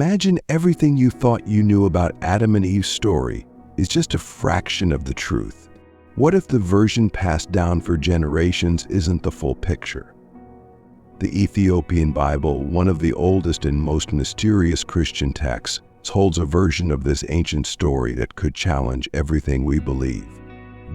Imagine everything you thought you knew about Adam and Eve's story is just a fraction of the truth. What if the version passed down for generations isn't the full picture? The Ethiopian Bible, one of the oldest and most mysterious Christian texts, holds a version of this ancient story that could challenge everything we believe.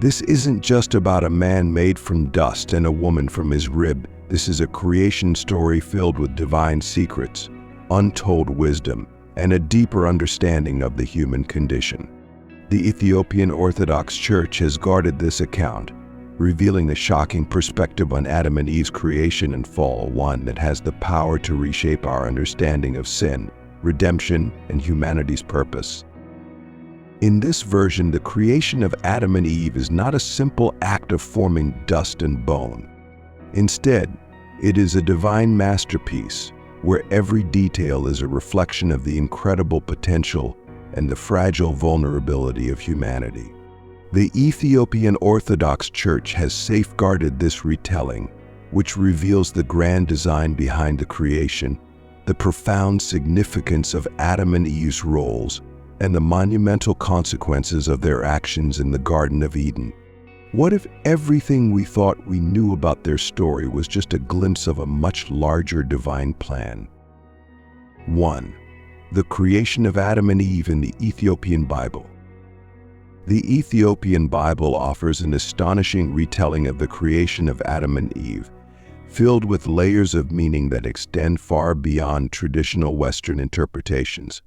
This isn't just about a man made from dust and a woman from his rib. This is a creation story filled with divine secrets, untold wisdom, and a deeper understanding of the human condition. The Ethiopian Orthodox Church has guarded this account, revealing a shocking perspective on Adam and Eve's creation and fall, one that has the power to reshape our understanding of sin, redemption, and humanity's purpose. In this version, the creation of Adam and Eve is not a simple act of forming dust and bone. Instead, it is a divine masterpiece where every detail is a reflection of the incredible potential and the fragile vulnerability of humanity. The Ethiopian Orthodox Church has safeguarded this retelling, which reveals the grand design behind the creation, the profound significance of Adam and Eve's roles, and the monumental consequences of their actions in the Garden of Eden. What if everything we thought we knew about their story was just a glimpse of a much larger divine plan? 1. The creation of Adam and Eve in the Ethiopian Bible. The Ethiopian Bible offers an astonishing retelling of the creation of Adam and Eve, filled with layers of meaning that extend far beyond traditional Western interpretations.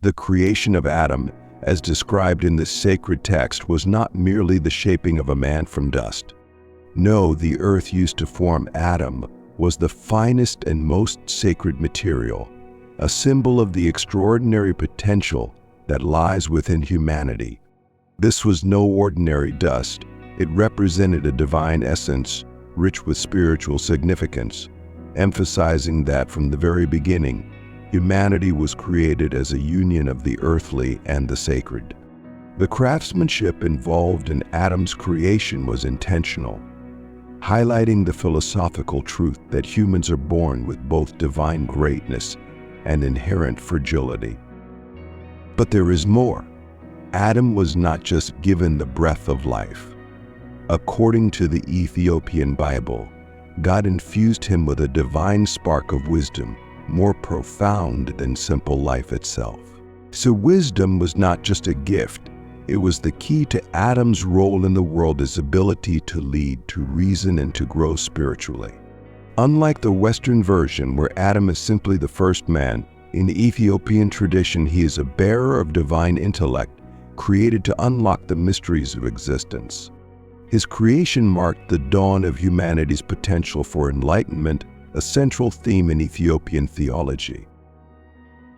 The creation of Adam, as described in this sacred text, was not merely the shaping of a man from dust. No, the earth used to form Adam was the finest and most sacred material, a symbol of the extraordinary potential that lies within humanity. This was no ordinary dust. It represented a divine essence, rich with spiritual significance, emphasizing that from the very beginning, humanity was created as a union of the earthly and the sacred. The craftsmanship involved in Adam's creation was intentional, highlighting the philosophical truth that humans are born with both divine greatness and inherent fragility. But there is more. Adam was not just given the breath of life. According to the Ethiopian Bible, God infused him with a divine spark of wisdom, more profound than simple life itself. So wisdom was not just a gift, it was the key to Adam's role in the world, his ability to lead, to reason, and to grow spiritually. Unlike the Western version, where Adam is simply the first man, in the Ethiopian tradition he is a bearer of divine intellect, created to unlock the mysteries of existence. His creation marked the dawn of humanity's potential for enlightenment, a central theme in Ethiopian theology.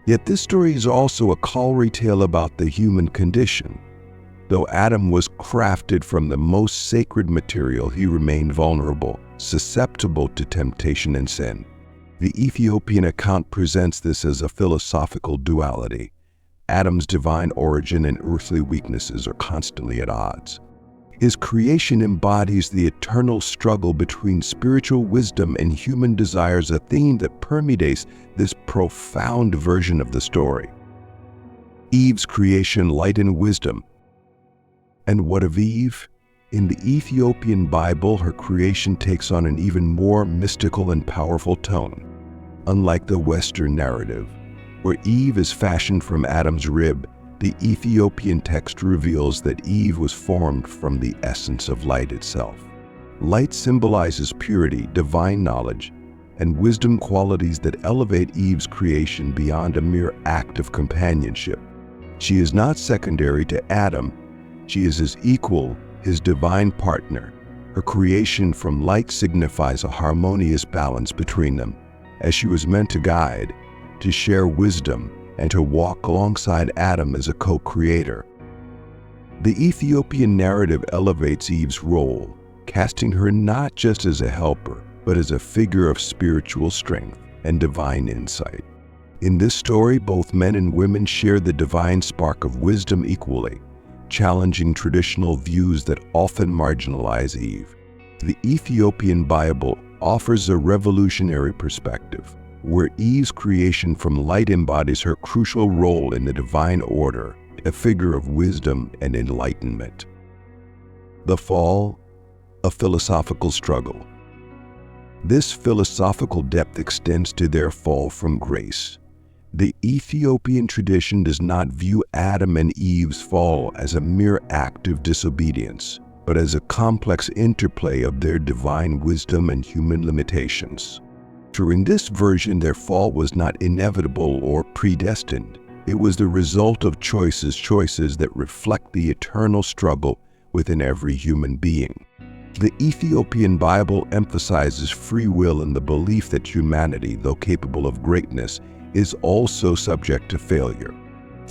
Yet this story is also a cautionary tale about the human condition. Though Adam was crafted from the most sacred material, he remained vulnerable, susceptible to temptation and sin. The Ethiopian account presents this as a philosophical duality. Adam's divine origin and earthly weaknesses are constantly at odds. His creation embodies the eternal struggle between spiritual wisdom and human desires, a theme that permeates this profound version of the story. Eve's creation, light and wisdom. And what of Eve? In the Ethiopian Bible, her creation takes on an even more mystical and powerful tone. Unlike the Western narrative, where Eve is fashioned from Adam's rib, the Ethiopian text reveals that Eve was formed from the essence of light itself. Light symbolizes purity, divine knowledge, and wisdom, qualities that elevate Eve's creation beyond a mere act of companionship. She is not secondary to Adam. She is his equal, his divine partner. Her creation from light signifies a harmonious balance between them, as she was meant to guide, to share wisdom, and to walk alongside Adam as a co-creator. The Ethiopian narrative elevates Eve's role, casting her not just as a helper, but as a figure of spiritual strength and divine insight. In this story, both men and women share the divine spark of wisdom equally, challenging traditional views that often marginalize Eve. The Ethiopian Bible offers a revolutionary perspective, where Eve's creation from light embodies her crucial role in the divine order, a figure of wisdom and enlightenment. The fall, a philosophical struggle. This philosophical depth extends to their fall from grace. The Ethiopian tradition does not view Adam and Eve's fall as a mere act of disobedience, but as a complex interplay of their divine wisdom and human limitations. During this version, their fall was not inevitable or predestined. It was the result of choices that reflect the eternal struggle within every human being. The Ethiopian Bible emphasizes free will and the belief that humanity, though capable of greatness, is also subject to failure.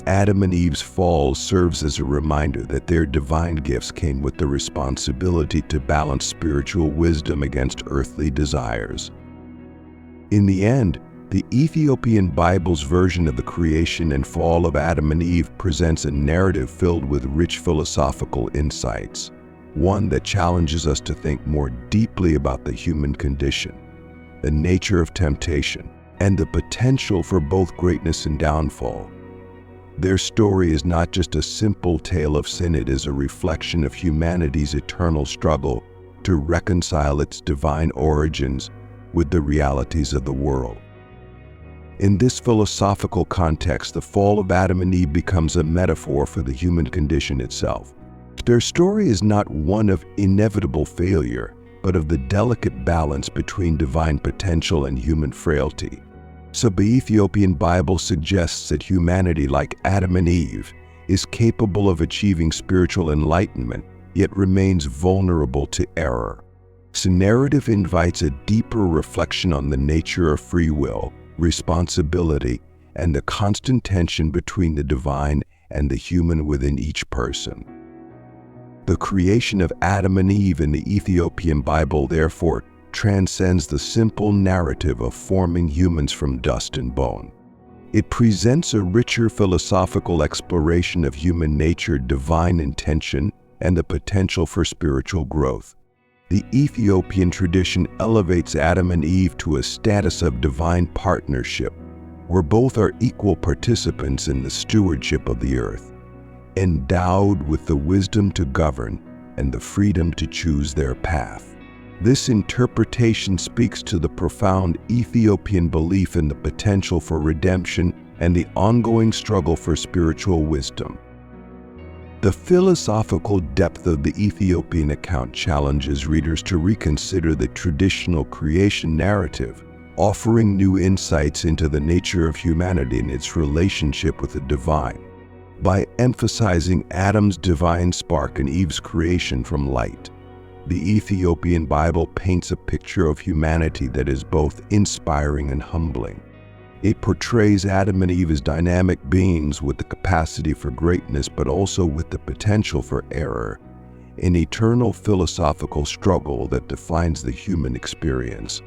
Adam and Eve's fall serves as a reminder that their divine gifts came with the responsibility to balance spiritual wisdom against earthly desires. In the end, the Ethiopian Bible's version of the creation and fall of Adam and Eve presents a narrative filled with rich philosophical insights, one that challenges us to think more deeply about the human condition, the nature of temptation, and the potential for both greatness and downfall. Their story is not just a simple tale of sin, it is a reflection of humanity's eternal struggle to reconcile its divine origins with the realities of the world. In this philosophical context, the fall of Adam and Eve becomes a metaphor for the human condition itself. Their story is not one of inevitable failure, but of the delicate balance between divine potential and human frailty. So the Ethiopian Bible suggests that humanity, like Adam and Eve, is capable of achieving spiritual enlightenment, yet remains vulnerable to error. This narrative invites a deeper reflection on the nature of free will, responsibility, and the constant tension between the divine and the human within each person. The creation of Adam and Eve in the Ethiopian Bible, therefore, transcends the simple narrative of forming humans from dust and bone. It presents a richer philosophical exploration of human nature, divine intention, and the potential for spiritual growth. The Ethiopian tradition elevates Adam and Eve to a status of divine partnership, where both are equal participants in the stewardship of the earth, endowed with the wisdom to govern and the freedom to choose their path. This interpretation speaks to the profound Ethiopian belief in the potential for redemption and the ongoing struggle for spiritual wisdom. The philosophical depth of the Ethiopian account challenges readers to reconsider the traditional creation narrative, offering new insights into the nature of humanity and its relationship with the divine. By emphasizing Adam's divine spark and Eve's creation from light, the Ethiopian Bible paints a picture of humanity that is both inspiring and humbling. It portrays Adam and Eve as dynamic beings with the capacity for greatness, but also with the potential for error, an eternal philosophical struggle that defines the human experience.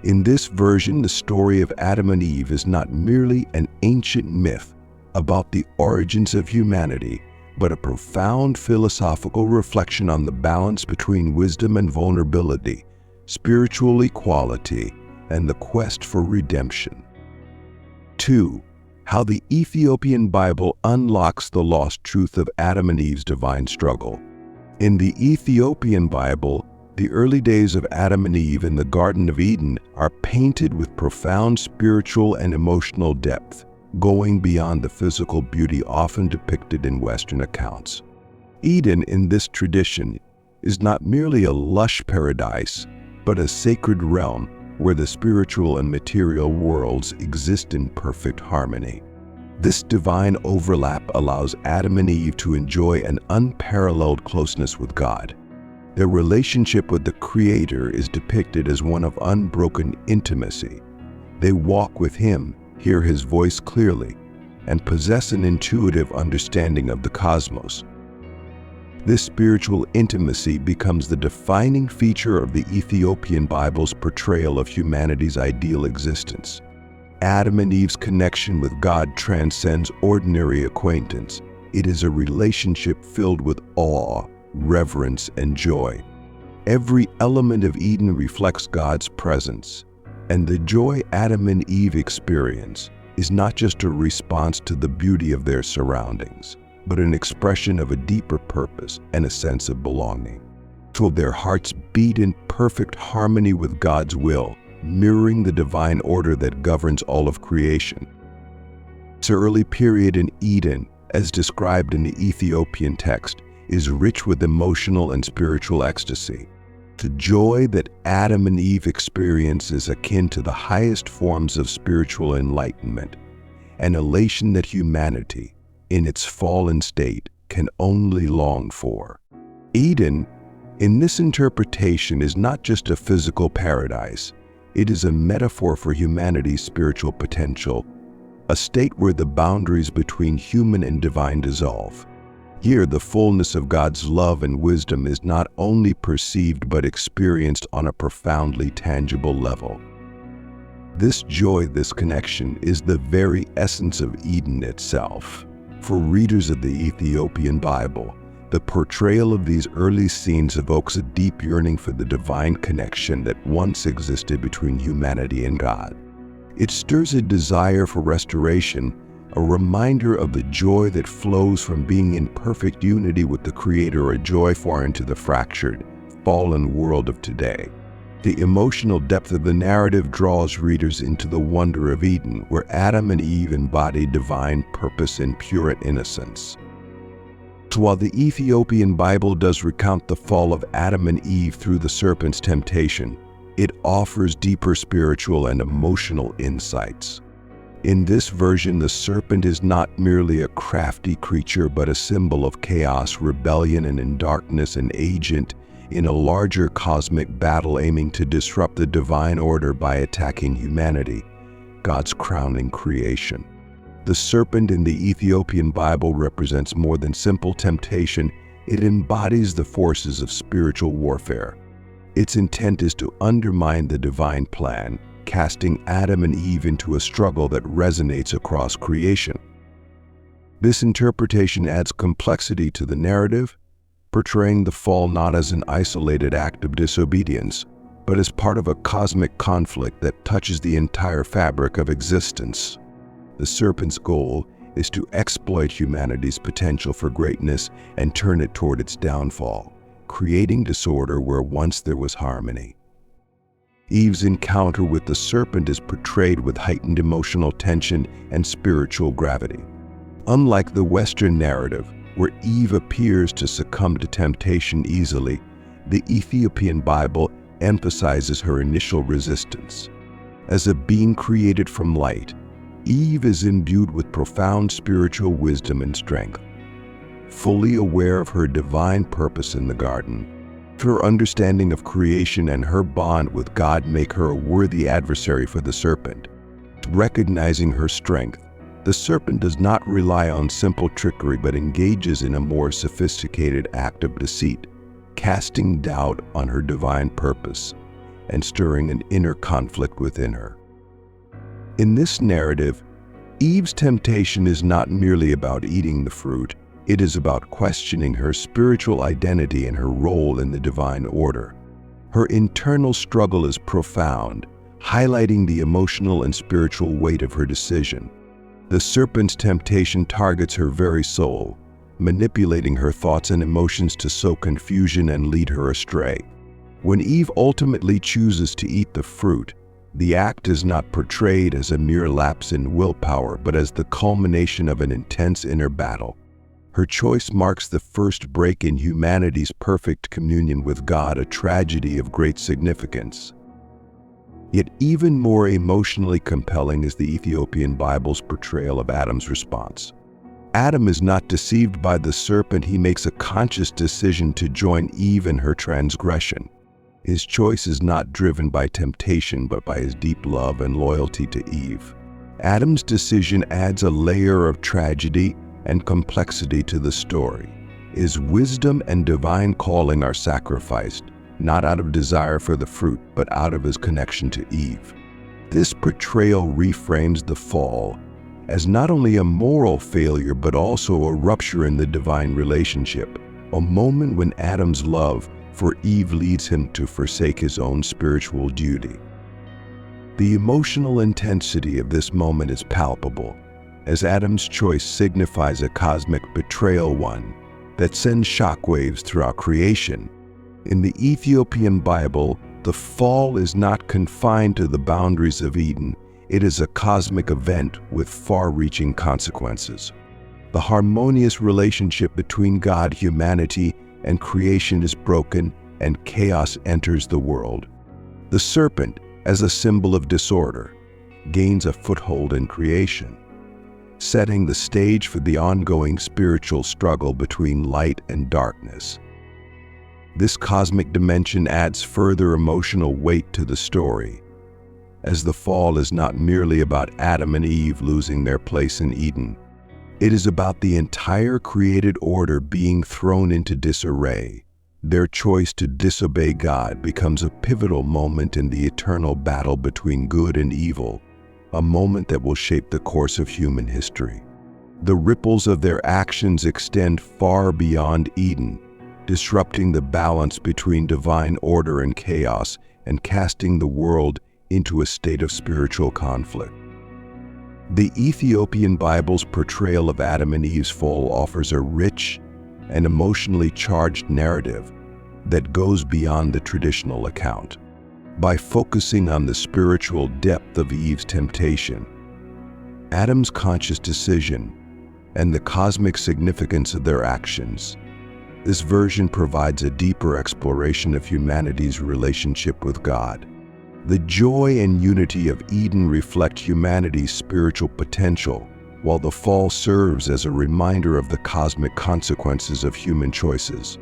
In this version, the story of Adam and Eve is not merely an ancient myth about the origins of humanity, but a profound philosophical reflection on the balance between wisdom and vulnerability, spiritual equality, and the quest for redemption. 2. How the Ethiopian Bible unlocks the lost truth of Adam and Eve's divine struggle. In the Ethiopian Bible, the early days of Adam and Eve in the Garden of Eden are painted with profound spiritual and emotional depth, going beyond the physical beauty often depicted in Western accounts. Eden in this tradition is not merely a lush paradise, but a sacred realm where the spiritual and material worlds exist in perfect harmony. This divine overlap allows Adam and Eve to enjoy an unparalleled closeness with God. Their relationship with the Creator is depicted as one of unbroken intimacy. They walk with Him, hear His voice clearly, and possess an intuitive understanding of the cosmos. This spiritual intimacy becomes the defining feature of the Ethiopian Bible's portrayal of humanity's ideal existence. Adam and Eve's connection with God transcends ordinary acquaintance. It is a relationship filled with awe, reverence, and joy. Every element of Eden reflects God's presence, And the joy Adam and Eve experience is not just a response to the beauty of their surroundings, but an expression of a deeper purpose and a sense of belonging. So their hearts beat in perfect harmony with God's will, mirroring the divine order that governs all of creation. This early period in Eden, as described in the Ethiopian text, is rich with emotional and spiritual ecstasy. The joy that Adam and Eve experience is akin to the highest forms of spiritual enlightenment, an elation that humanity, in its fallen state, can only long for. Eden, in this interpretation, is not just a physical paradise. It is a metaphor for humanity's spiritual potential, a state where the boundaries between human and divine dissolve. Here, the fullness of God's love and wisdom is not only perceived but experienced on a profoundly tangible level. This joy, this connection, is the very essence of Eden itself. For readers of the Ethiopian Bible, the portrayal of these early scenes evokes a deep yearning for the divine connection that once existed between humanity and God. It stirs a desire for restoration, a reminder of the joy that flows from being in perfect unity with the Creator, a joy foreign to the fractured, fallen world of today. The emotional depth of the narrative draws readers into the wonder of Eden, where Adam and Eve embodied divine purpose and pure innocence. So while the Ethiopian Bible does recount the fall of Adam and Eve through the serpent's temptation, it offers deeper spiritual and emotional insights. In this version, the serpent is not merely a crafty creature, but a symbol of chaos, rebellion, and darkness, an agent in a larger cosmic battle aiming to disrupt the divine order by attacking humanity, God's crowning creation. The serpent in the Ethiopian Bible represents more than simple temptation. It embodies the forces of spiritual warfare. Its intent is to undermine the divine plan, casting Adam and Eve into a struggle that resonates across creation. This interpretation adds complexity to the narrative, portraying the fall not as an isolated act of disobedience, but as part of a cosmic conflict that touches the entire fabric of existence. The serpent's goal is to exploit humanity's potential for greatness and turn it toward its downfall, creating disorder where once there was harmony. Eve's encounter with the serpent is portrayed with heightened emotional tension and spiritual gravity. Unlike the Western narrative, where Eve appears to succumb to temptation easily, the Ethiopian Bible emphasizes her initial resistance. As a being created from light, Eve is imbued with profound spiritual wisdom and strength. Fully aware of her divine purpose in the garden, her understanding of creation and her bond with God make her a worthy adversary for the serpent. Recognizing her strength, the serpent does not rely on simple trickery but engages in a more sophisticated act of deceit, casting doubt on her divine purpose and stirring an inner conflict within her. In this narrative, Eve's temptation is not merely about eating the fruit. It is about questioning her spiritual identity and her role in the divine order. Her internal struggle is profound, highlighting the emotional and spiritual weight of her decision. The serpent's temptation targets her very soul, manipulating her thoughts and emotions to sow confusion and lead her astray. When Eve ultimately chooses to eat the fruit, the act is not portrayed as a mere lapse in willpower, but as the culmination of an intense inner battle. Her choice marks the first break in humanity's perfect communion with God, a tragedy of great significance. Yet even more emotionally compelling is the Ethiopian Bible's portrayal of Adam's response. Adam is not deceived by the serpent. He makes a conscious decision to join Eve in her transgression. His choice is not driven by temptation, but by his deep love and loyalty to Eve. Adam's decision adds a layer of tragedy and complexity to the story. His wisdom and divine calling are sacrificed, not out of desire for the fruit, but out of his connection to Eve. This portrayal reframes the fall as not only a moral failure, but also a rupture in the divine relationship, a moment when Adam's love for Eve leads him to forsake his own spiritual duty. The emotional intensity of this moment is palpable, as Adam's choice signifies a cosmic betrayal, one that sends shockwaves throughout creation. In the Ethiopian Bible, the fall is not confined to the boundaries of Eden. It is a cosmic event with far-reaching consequences. The harmonious relationship between God, humanity, and creation is broken, and chaos enters the world. The serpent, as a symbol of disorder, gains a foothold in creation, setting the stage for the ongoing spiritual struggle between light and darkness. This cosmic dimension adds further emotional weight to the story, as the fall is not merely about Adam and Eve losing their place in Eden. It is about the entire created order being thrown into disarray. Their choice to disobey God becomes a pivotal moment in the eternal battle between good and evil, a moment that will shape the course of human history. The ripples of their actions extend far beyond Eden, disrupting the balance between divine order and chaos and casting the world into a state of spiritual conflict. The Ethiopian Bible's portrayal of Adam and Eve's fall offers a rich and emotionally charged narrative that goes beyond the traditional account. By focusing on the spiritual depth of Eve's temptation, Adam's conscious decision, and the cosmic significance of their actions, this version provides a deeper exploration of humanity's relationship with God. The joy and unity of Eden reflect humanity's spiritual potential, while the fall serves as a reminder of the cosmic consequences of human choices.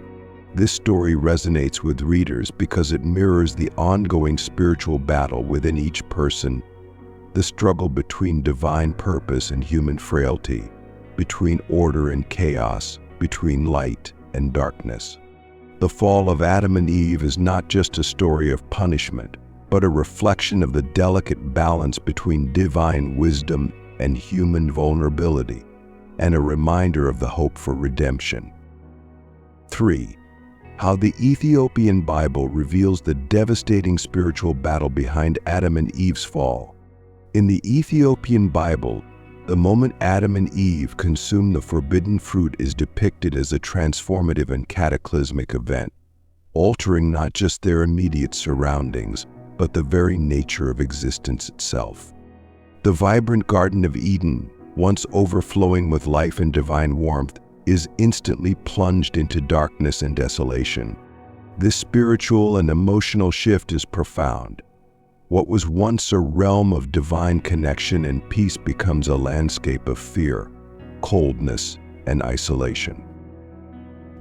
This story resonates with readers because it mirrors the ongoing spiritual battle within each person, the struggle between divine purpose and human frailty, between order and chaos, between light and darkness. The fall of Adam and Eve is not just a story of punishment, but a reflection of the delicate balance between divine wisdom and human vulnerability, and a reminder of the hope for redemption. 3. How the Ethiopian Bible reveals the devastating spiritual battle behind Adam and Eve's fall. In the Ethiopian Bible, the moment Adam and Eve consume the forbidden fruit is depicted as a transformative and cataclysmic event, altering not just their immediate surroundings, but the very nature of existence itself. The vibrant Garden of Eden, once overflowing with life and divine warmth, is instantly plunged into darkness and desolation. This spiritual and emotional shift is profound. What was once a realm of divine connection and peace becomes a landscape of fear, coldness, and isolation.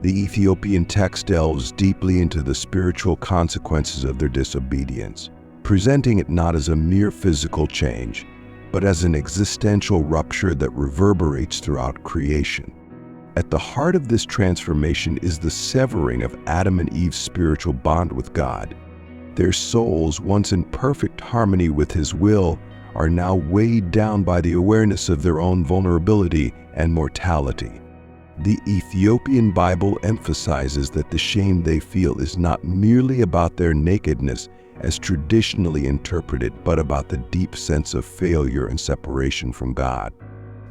The Ethiopian text delves deeply into the spiritual consequences of their disobedience, presenting it not as a mere physical change, but as an existential rupture that reverberates throughout creation. At the heart of this transformation is the severing of Adam and Eve's spiritual bond with God. Their souls, once in perfect harmony with His will, are now weighed down by the awareness of their own vulnerability and mortality. The Ethiopian Bible emphasizes that the shame they feel is not merely about their nakedness as traditionally interpreted, but about the deep sense of failure and separation from God.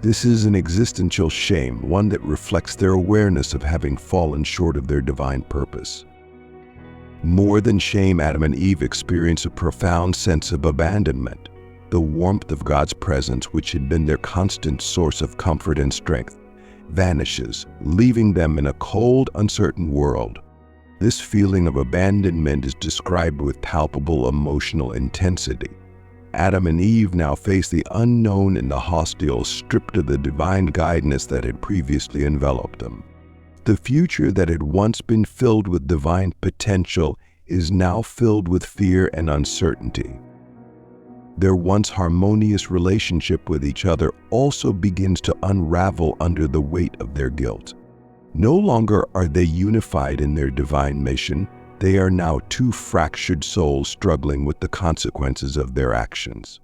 This is an existential shame, one that reflects their awareness of having fallen short of their divine purpose. More than shame, Adam and Eve experience a profound sense of abandonment. The warmth of God's presence, which had been their constant source of comfort and strength, vanishes, leaving them in a cold, uncertain world. This feeling of abandonment is described with palpable emotional intensity. Adam and Eve now face the unknown and the hostile, stripped of the divine guidance that had previously enveloped them. The future that had once been filled with divine potential is now filled with fear and uncertainty. Their once harmonious relationship with each other also begins to unravel under the weight of their guilt. No longer are they unified in their divine mission. They are now two fractured souls struggling with the consequences of their actions.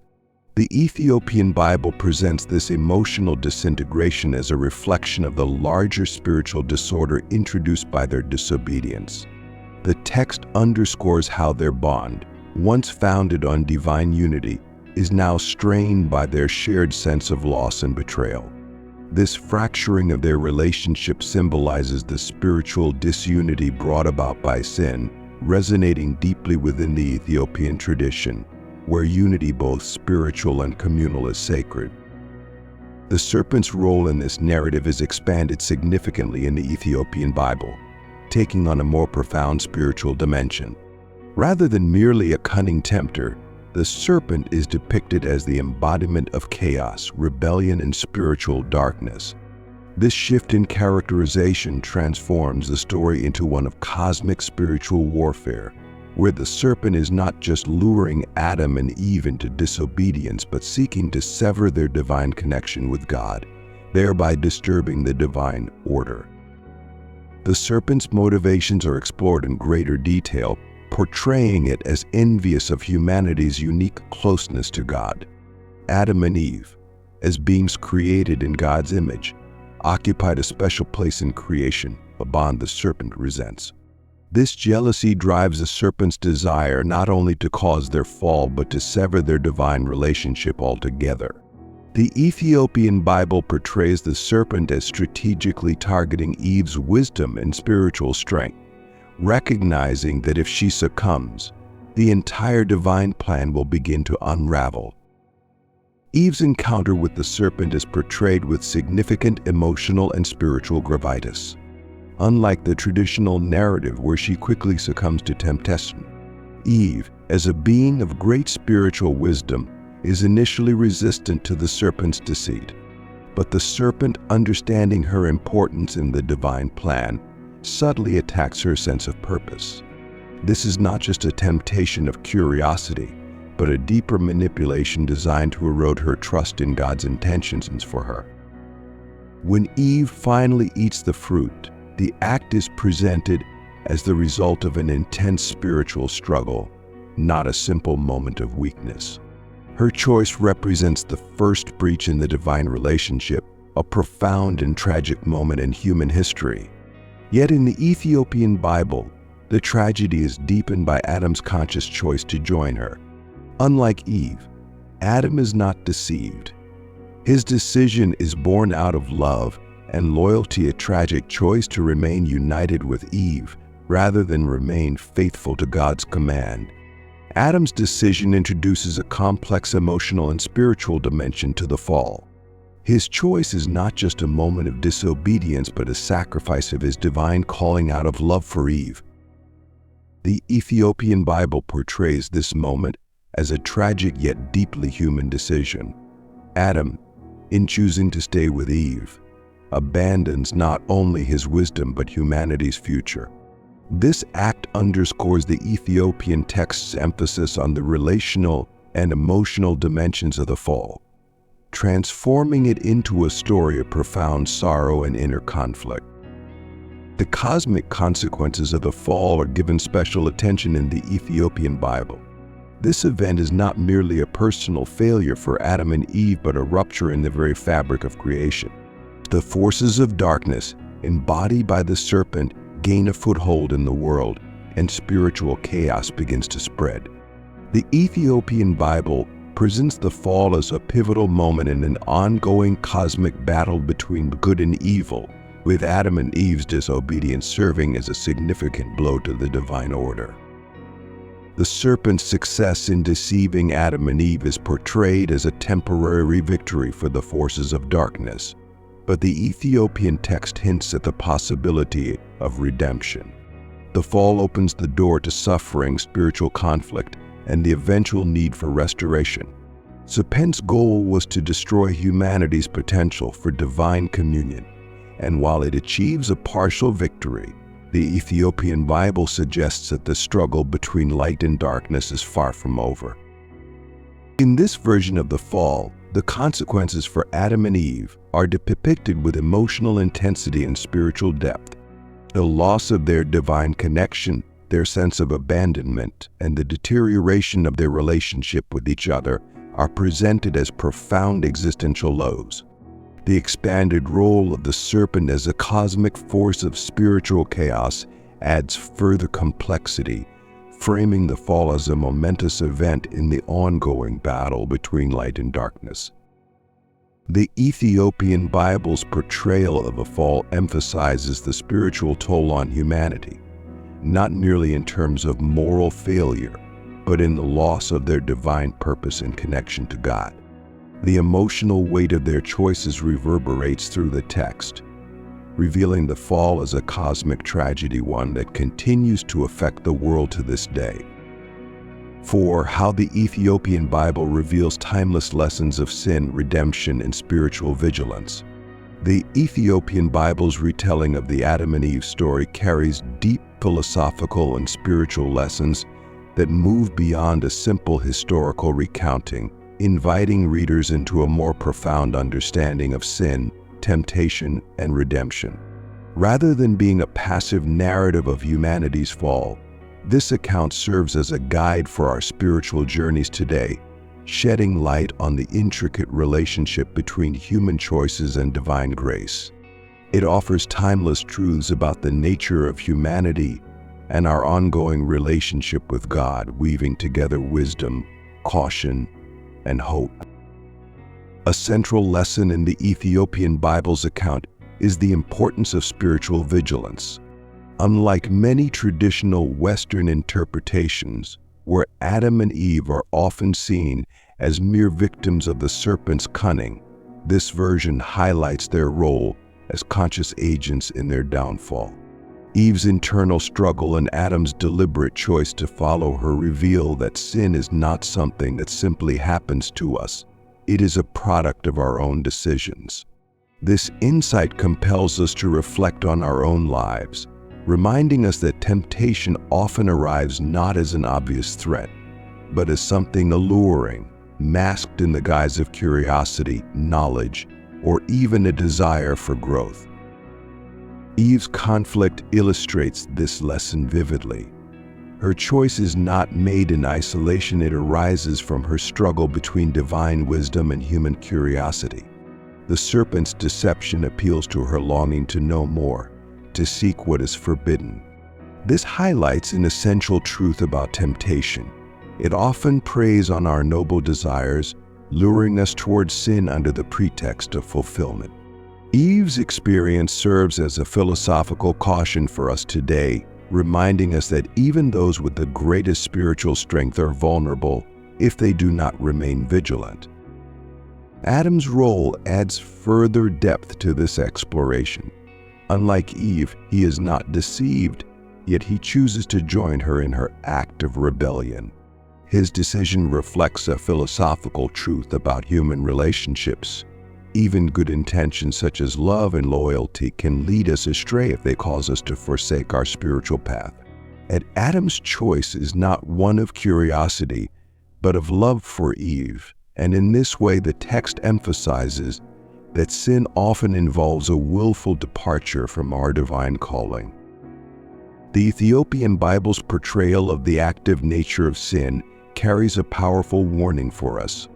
The Ethiopian Bible presents this emotional disintegration as a reflection of the larger spiritual disorder introduced by their disobedience. The text underscores how their bond, once founded on divine unity, is now strained by their shared sense of loss and betrayal. This fracturing of their relationship symbolizes the spiritual disunity brought about by sin, resonating deeply within the Ethiopian tradition, where unity, both spiritual and communal, is sacred. The serpent's role in this narrative is expanded significantly in the Ethiopian Bible, taking on a more profound spiritual dimension. Rather than merely a cunning tempter, the serpent is depicted as the embodiment of chaos, rebellion, and spiritual darkness. This shift in characterization transforms the story into one of cosmic spiritual warfare, where the serpent is not just luring Adam and Eve into disobedience, but seeking to sever their divine connection with God, thereby disturbing the divine order. The serpent's motivations are explored in greater detail, portraying it as envious of humanity's unique closeness to God. Adam and Eve, as beings created in God's image, occupied a special place in creation, a bond the serpent resents. This jealousy drives the serpent's desire not only to cause their fall, but to sever their divine relationship altogether. The Ethiopian Bible portrays the serpent as strategically targeting Eve's wisdom and spiritual strength, recognizing that if she succumbs, the entire divine plan will begin to unravel. Eve's encounter with the serpent is portrayed with significant emotional and spiritual gravitas. Unlike the traditional narrative where she quickly succumbs to temptation, Eve, as a being of great spiritual wisdom, is initially resistant to the serpent's deceit. But the serpent, understanding her importance in the divine plan, subtly attacks her sense of purpose. This is not just a temptation of curiosity, but a deeper manipulation designed to erode her trust in God's intentions for her. When Eve finally eats the fruit, the act is presented as the result of an intense spiritual struggle, not a simple moment of weakness. Her choice represents the first breach in the divine relationship, a profound and tragic moment in human history. Yet in the Ethiopian Bible, the tragedy is deepened by Adam's conscious choice to join her. Unlike Eve, Adam is not deceived. His decision is born out of love and loyalty, a tragic choice to remain united with Eve rather than remain faithful to God's command. Adam's decision introduces a complex emotional and spiritual dimension to the fall. His choice is not just a moment of disobedience, but a sacrifice of his divine calling out of love for Eve. The Ethiopian Bible portrays this moment as a tragic yet deeply human decision. Adam, in choosing to stay with Eve, abandons not only his wisdom but humanity's future. This act underscores the Ethiopian text's emphasis on the relational and emotional dimensions of the fall, transforming it into a story of profound sorrow and inner conflict. The cosmic consequences of the fall are given special attention in the Ethiopian Bible. This event is not merely a personal failure for Adam and Eve, but a rupture in the very fabric of creation. The forces of darkness, embodied by the serpent, gain a foothold in the world, and spiritual chaos begins to spread. The Ethiopian Bible presents the fall as a pivotal moment in an ongoing cosmic battle between good and evil, with Adam and Eve's disobedience serving as a significant blow to the divine order. The serpent's success in deceiving Adam and Eve is portrayed as a temporary victory for the forces of darkness, but the Ethiopian text hints at the possibility of redemption. The fall opens the door to suffering, spiritual conflict, and the eventual need for restoration. Serpent's goal was to destroy humanity's potential for divine communion, and while it achieves a partial victory, the Ethiopian Bible suggests that the struggle between light and darkness is far from over. In this version of the fall, the consequences for Adam and Eve are depicted with emotional intensity and spiritual depth. The loss of their divine connection, their sense of abandonment, and the deterioration of their relationship with each other are presented as profound existential lows. The expanded role of the serpent as a cosmic force of spiritual chaos adds further complexity, framing the fall as a momentous event in the ongoing battle between light and darkness. The Ethiopian Bible's portrayal of a fall emphasizes the spiritual toll on humanity, not merely in terms of moral failure, but in the loss of their divine purpose and connection to God. The emotional weight of their choices reverberates through the text, revealing the fall as a cosmic tragedy, one that continues to affect the world to this day. 4. How the Ethiopian Bible reveals timeless lessons of sin, redemption, and spiritual vigilance. The Ethiopian Bible's retelling of the Adam and Eve story carries deep philosophical and spiritual lessons that move beyond a simple historical recounting, inviting readers into a more profound understanding of sin, temptation, and redemption. Rather than being a passive narrative of humanity's fall, this account serves as a guide for our spiritual journeys today, shedding light on the intricate relationship between human choices and divine grace. It offers timeless truths about the nature of humanity and our ongoing relationship with God, weaving together wisdom, caution, and hope. A central lesson in the Ethiopian Bible's account is the importance of spiritual vigilance. Unlike many traditional Western interpretations, where Adam and Eve are often seen as mere victims of the serpent's cunning, this version highlights their role as conscious agents in their downfall. Eve's internal struggle and Adam's deliberate choice to follow her reveal that sin is not something that simply happens to us. It is a product of our own decisions. This insight compels us to reflect on our own lives, reminding us that temptation often arrives not as an obvious threat, but as something alluring, masked in the guise of curiosity, knowledge, or even a desire for growth. Eve's conflict illustrates this lesson vividly. Her choice is not made in isolation, it arises from her struggle between divine wisdom and human curiosity. The serpent's deception appeals to her longing to know more, to seek what is forbidden. This highlights an essential truth about temptation. It often preys on our noble desires, luring us towards sin under the pretext of fulfillment. Eve's experience serves as a philosophical caution for us today, reminding us that even those with the greatest spiritual strength are vulnerable if they do not remain vigilant. Adam's role adds further depth to this exploration. Unlike Eve, he is not deceived, yet he chooses to join her in her act of rebellion. His decision reflects a philosophical truth about human relationships. Even good intentions such as love and loyalty can lead us astray if they cause us to forsake our spiritual path. And Adam's choice is not one of curiosity, but of love for Eve. And in this way, the text emphasizes that sin often involves a willful departure from our divine calling. The Ethiopian Bible's portrayal of the active nature of sin carries a powerful warning for us.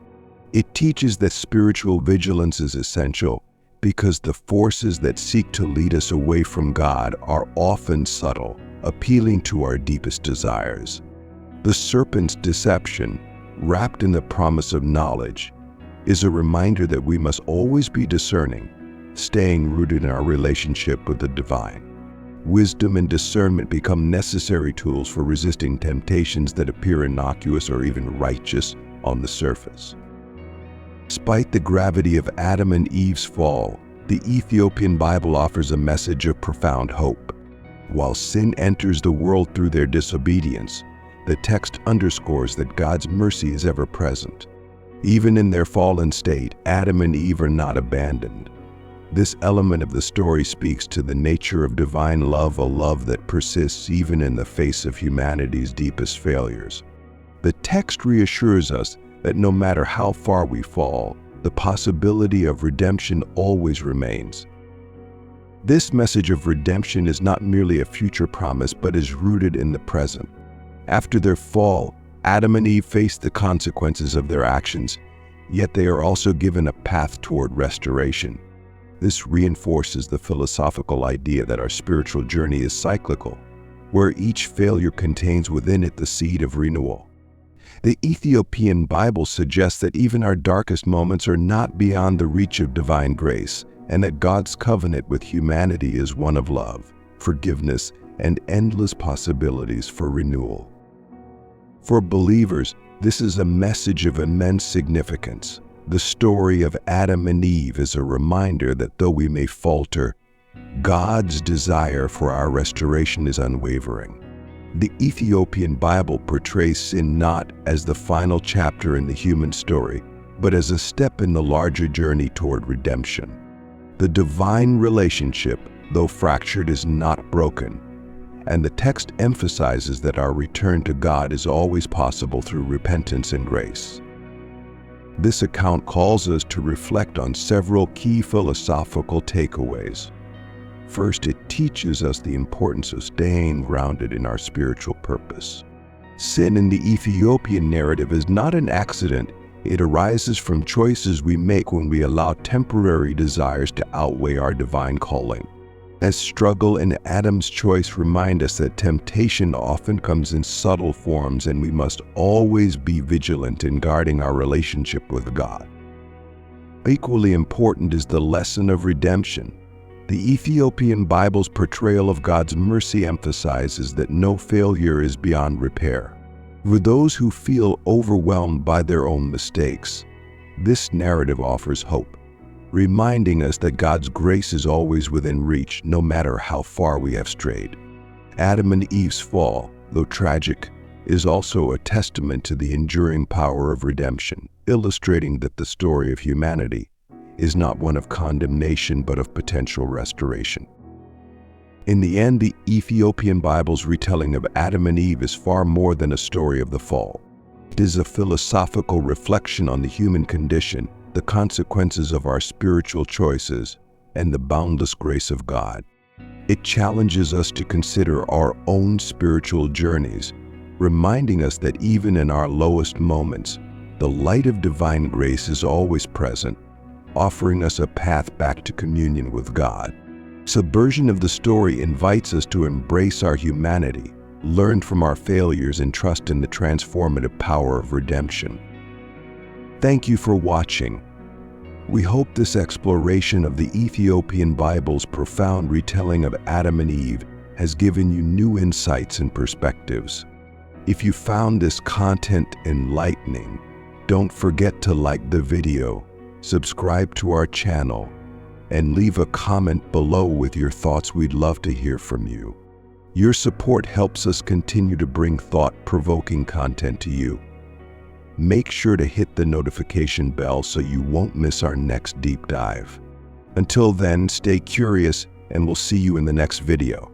It teaches that spiritual vigilance is essential because the forces that seek to lead us away from God are often subtle, appealing to our deepest desires. The serpent's deception, wrapped in the promise of knowledge, is a reminder that we must always be discerning, staying rooted in our relationship with the divine. Wisdom and discernment become necessary tools for resisting temptations that appear innocuous or even righteous on the surface. Despite the gravity of Adam and Eve's fall, the Ethiopian Bible offers a message of profound hope. While sin enters the world through their disobedience, the text underscores that God's mercy is ever present. Even in their fallen state, Adam and Eve are not abandoned. This element of the story speaks to the nature of divine love, a love that persists even in the face of humanity's deepest failures. The text reassures us that no matter how far we fall, the possibility of redemption always remains. This message of redemption is not merely a future promise, but is rooted in the present. After their fall, Adam and Eve faced the consequences of their actions, yet they are also given a path toward restoration. This reinforces the philosophical idea that our spiritual journey is cyclical, where each failure contains within it the seed of renewal. The Ethiopian Bible suggests that even our darkest moments are not beyond the reach of divine grace, and that God's covenant with humanity is one of love, forgiveness, and endless possibilities for renewal. For believers, this is a message of immense significance. The story of Adam and Eve is a reminder that though we may falter, God's desire for our restoration is unwavering. The Ethiopian Bible portrays sin not as the final chapter in the human story, but as a step in the larger journey toward redemption. The divine relationship, though fractured, is not broken, and the text emphasizes that our return to God is always possible through repentance and grace. This account calls us to reflect on several key philosophical takeaways. First, it teaches us the importance of staying grounded in our spiritual purpose. Sin in the Ethiopian narrative is not an accident. It arises from choices we make when we allow temporary desires to outweigh our divine calling. As struggle and Adam's choice remind us that temptation often comes in subtle forms, and we must always be vigilant in guarding our relationship with God. Equally important is the lesson of redemption. The Ethiopian Bible's portrayal of God's mercy emphasizes that no failure is beyond repair. For those who feel overwhelmed by their own mistakes, this narrative offers hope, reminding us that God's grace is always within reach, no matter how far we have strayed. Adam and Eve's fall, though tragic, is also a testament to the enduring power of redemption, illustrating that the story of humanity is not one of condemnation but of potential restoration. In the end, the Ethiopian Bible's retelling of Adam and Eve is far more than a story of the fall. It is a philosophical reflection on the human condition, the consequences of our spiritual choices, and the boundless grace of God. It challenges us to consider our own spiritual journeys, reminding us that even in our lowest moments, the light of divine grace is always present, offering us a path back to communion with God. This version of the story invites us to embrace our humanity, learn from our failures, and trust in the transformative power of redemption. Thank you for watching. We hope this exploration of the Ethiopian Bible's profound retelling of Adam and Eve has given you new insights and perspectives. If you found this content enlightening, don't forget to like the video, subscribe to our channel, and leave a comment below with your thoughts. We'd love to hear from you. Your support helps us continue to bring thought-provoking content to you. Make sure to hit the notification bell so you won't miss our next deep dive. Until then, stay curious, and we'll see you in the next video.